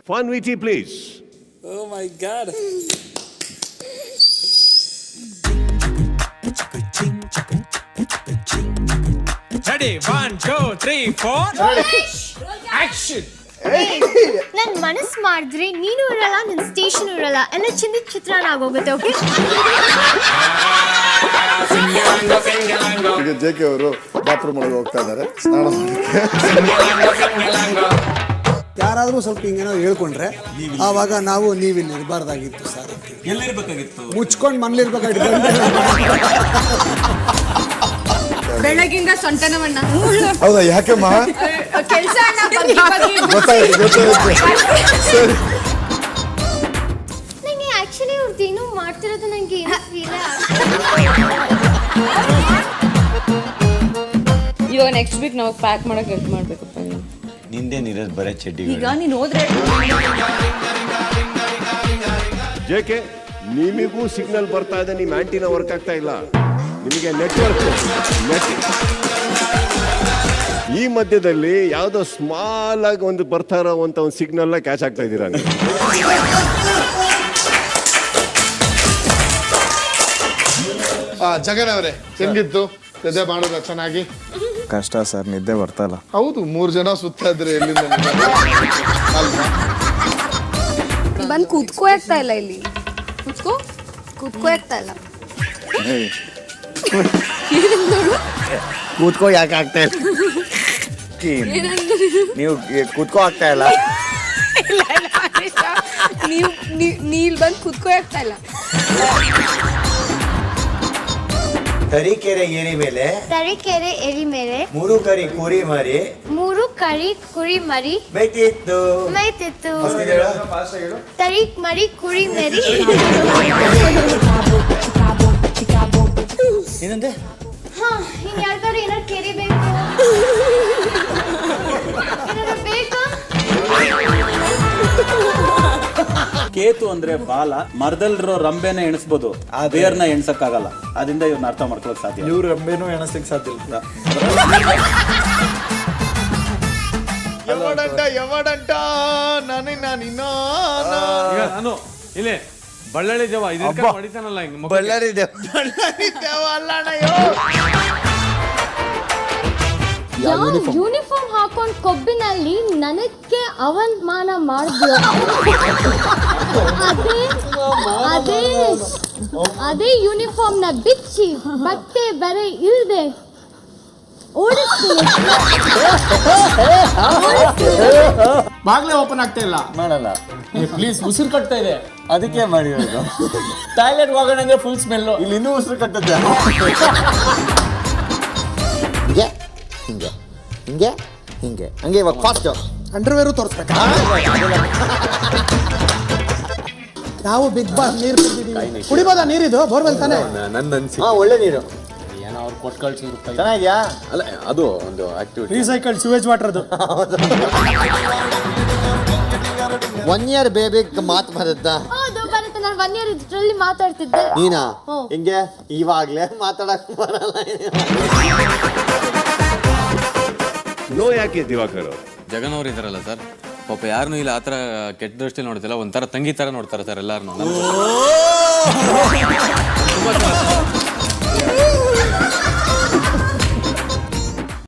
Fun VT, please. Oh my God. Ready? 1, 2, 3, 4. Action. ನನ್ ಮನಸ್ ಮಾಡಿದ್ರೆ ನೀನು ಇರಲ್ಲ, ನಿನ್ ಸ್ಟೇಷನ್ ಇರಲ್ಲ, ಎಲ್ಲ ಚಿಂದಿ ಚಿತ್ರಾನ್ನ ಆಗೋಗುತ್ತೆ. ಓಕೆ, ಈಗ JK ಅವರು ಬಾತ್ರೂಮ್ ಒಳಗೆ ಹೋಗ್ತಾ ಇದ್ದಾರೆ ಸ್ನಾನ ಮಾಡಕ್ಕೆ. ಯಾರಾದರೂ ಸ್ವಲ್ಪ ಹಿಂಗೇನೋ ಹೇಳ್ಕೊಂಡ್ರೆ ಆವಾಗ ನಾವು ನೀವಿಲ್ಲಿ ಇರಬಾರ್ದಾಗಿತ್ತು ಸರ್. ಎಲ್ಲಿರ್ಬೇಕಾಗಿತ್ತು? ಮುಚ್ಕೊಂಡು ಮನೇಲಿರ್ಬೇಕಾಗಿತ್ತು. ಬೆಳಗಿಂದ ಸೊಂಟನವಣ್ಣ. ಹೌದಾ? ಯಾಕಮ್ಮ? ಕೆಲಸ ಗೊತ್ತಾಯ್ತು. ಸರಿ. ನಂಗೆ ಆಕ್ಚುಲಿ ಅವ್ರದ್ದು ಏನೋ ಮಾಡ್ತಿರೋದು ನಂಗೆ ಏನೋ ಫೀಲ್ ಇವಾಗ ನೆಕ್ಸ್ಟ್ ವೀಕ್ ನಾವು ಪ್ಯಾಕ್ ಮಾಡಕ್ ಹೆಲ್ಪ್ ಮಾಡ್ಬೇಕಪ್ಪ. ನಿಂದೇನಿರೋದು ಬರೇ ಚಡ್ಡಿ. ಈಗ ನೀನು ಹೋದ್ರೆ JK, ನಿಮಗೂ ಸಿಗ್ನಲ್ ಬರ್ತಾ ಇದೆ, ನಿಮ್ಮ ಆಂಟಿನ ವರ್ಕ್ ಆಗ್ತಾ ಇಲ್ಲ, ನಿಮಗೆ ನೆಟ್ವರ್ಕ್ ಈ ಮಧ್ಯದಲ್ಲಿ ಯಾವುದೋ ಸ್ಮಾಲ್ ಆಗಿ ಒಂದು ಬರ್ತಾ ಇರೋವಂಥ ಒಂದು ಸಿಗ್ನಲ್ನ ಕ್ಯಾಚ್ ಆಗ್ತಾ ಇದ್ದೀರಾ ನೀವು. ಜಗನ್ ಅವರೇ ಹೆಂಗಿತ್ತು ನಿದ್ದೆ ಮಾಡೋದ? ಚೆನ್ನಾಗಿ ಕಷ್ಟ ಸರ್, ನಿದ್ದೆ ಬರ್ತಲ್ಲ. ಹೌದು, 3 ಜನ ಸುತ್ತಾ ಇದ್ರೆ ಎಲ್ಲಿಂದ ಅಲ್ವಾ? ಬಂದು ಕೂತ್ಕೋ ಆಗ್ತಾ ಇಲ್ಲ ಇಲ್ಲಿ. ಕೂತ್ಕೋ ಆಗ್ತಾ ಇಲ್ಲ. ಕೂತ್ಕೋ ಯಾಕೆ ಆಗ್ತಾ ಇಲ್ಲ? ನೀವು ಕೂತ್ಕೋ ಆಗ್ತಾ ಇಲ್ಲ. ನೀಲ್ ಬಂದು ಕೂತ್ಕೋ ಆಗ್ತಾ ಇಲ್ಲ. ತರೀಕೆರೆ ಏರಿ ಮೇಲೆ ತರೀಕೆರೆ ಎರಿ ಮೇಲೆ 3 ಕರಿ ಕುರಿ ಮರಿ 3 ಕರಿ ಕುರಿ ಮರಿ ಮೇಯ್ತಿತ್ತು. ತರೀಕ್ ಮರಿ ಕುರಿ ಮರಿ. ಏನಂದೆ? ಹಾ, ಇನ್ ಯಾರ್ದಾರು ಏನಾರು ಕೆರಿ ಬೇಕು? ಏನಾರು ಬೇಕಾ? ಕೇತು ಅಂದ್ರೆ ಬಾಲ, ಮರದಲ್ಲಿರೋ ರಂಬೆನ ಎಣಿಸ್ಬೋದು, ಆ ಬೇರ್ನ ಎಣ್ಸಕ್ಕಾಗಲ್ಲ. ಅದರಿಂದ ಇವ್ರನ್ನ ಅರ್ಥ ಮಾಡ್ಕೊಳಕ್ ಸಾಧ್ಯ. ಇವ್ರು ರಂಬೆನೂ ಎಣಸ್ಲಿಕ್ಕೆ ಸಾಧ್ಯ ಇಲ್ಲ. ಯವಡಂಟ ನಾನು ಇಲ್ಲೇ ಬಳ್ಳಾರಿ ದೇವ ಹೊಡಿತಾನಲ್ಲ ಹಿಂಗ್ ಬಳ್ಳಾರಿ ಯೂನಿಫಾರ್ಮ್ ಹಾಕೊಂಡ್ ಕೊಬ್ಬಿನಲ್ಲಿ ನನಕ್ಕೆ ಅವಮಾನ ಮಾಡಿದ್ರು. ಅದೇ ಯೂನಿಫಾರ್ಮ್ ನ ಬಿಚ್ಚಿ ಬಟ್ಟೆ ಬರೆ ಇಲ್ದೆ ಓಡಿಸ್ತೀನಿ. ಬಾಗ್ಲೇ ಓಪನ್ ಆಗ್ತಾ ಇಲ್ಲ. ಮಾಡಲ್ಲ ಪ್ಲೀಸ್, ಉಸಿರು ಕಟ್ತಾ ಇದೆ. ಅದಕ್ಕೆ ಮಾಡಿರೋದು. ಟಾಯ್ಲೆಟ್ ಹೋಗೋಣ ಅಂದ್ರೆ ಫುಲ್ ಸ್ಮೆಲ್ಲು. ಇಲ್ಲಿ ಇನ್ನೂ ಉಸಿರು ಕಟ್ಟುತ್ತೆ. ಹಿಂಗೆ ಹಿಂಗೆ ಹಿಂಗೆ ಹಂಗೆ ಇವಾಗ ಫಾಸ್ಟ್ ಅಂಡರ್ವೇರು ತೋರಿಸ್ಬೇಕಾ? ನಾವು ಬಿಗ್ ಬಾಸ್ ನೀರು ಕುಡಿದಿದ್ದೀವಿ. ಕುಡಿಬೋದಾ ನೀರಿದು? ಬೋರ್ವೆಲ್ ತಾನೆ? ಒಳ್ಳೆ ನೀರು ಏನೋ ಅವ್ರು ಕೊಟ್ಟು ಕಳ್ಸಿದ್ರು. ಚೆನ್ನಾಗಿದ್ಯಾ? ಅಲ್ಲ, ಅದು ಒಂದು ಆಕ್ಟಿವಿಟಿ. ರೀಸೈಕಲ್ ಸಿವೇಜ್ ವಾಟರ್ ಅದು. 1 year ಬೇಬಿ ಮಾತು ಬರುತ್ತಾ? ಹೌದು, ಬರುತ್ತೆ. ನಾನು 1 year ಇದ್ರಲ್ಲಿ ಮಾತಾಡ್ತಿದ್ದೆ. ನೀನಾ? ಹಿಂಗೆ ಇವಾಗ್ಲೇ ಮಾತಾಡಕ್ ಬರಲ್ಲ. ನೋ ಯಾಕೆ ದಿವಾಕರ್? ಜಗನ್ ಅವ್ರು ಇದಾರಲ್ಲ ಸರ್, ಪಾಪ ಯಾರನ್ನೂ ಇಲ್ಲ ಆ ಥರ ಕೆಟ್ಟ ದೃಷ್ಟಿ ನೋಡ್ತಿಲ್ಲ, ಒಂಥರ ತಂಗಿ ಥರ ನೋಡ್ತಾರೆ ಸರ್ ಎಲ್ಲಾರನ್ನೂ.